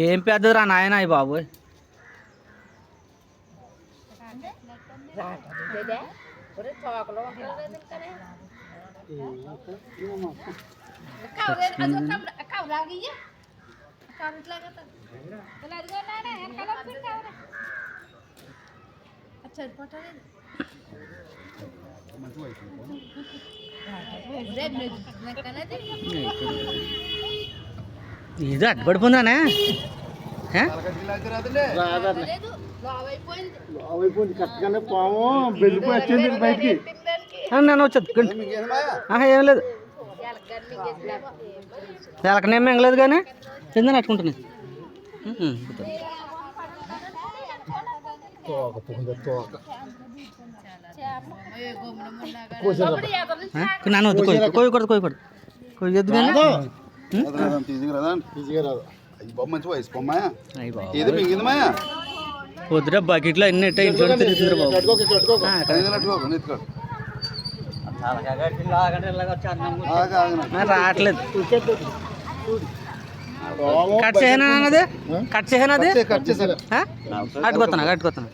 ఏం పెద్దదిరా నాయన అయ్యి బాబోయ్. ఇది అడ్డుపడిపోందానే నేను వచ్చేది ఏం లేదు ఎలకనేం మింగలేదు కానీ కింద నట్టుకుంటున్నాయి. నాన్న వద్దు కోయకూడదు కోయకూడదు కోయద్దు కానీ వద్దురా బకెట్లో అన్ని ఇంట్లో తిరుగుతుంది రావట్లేదు. కట్ చేయనా అన్నది కట్ చేయనా అది అట్టుకొస్తాను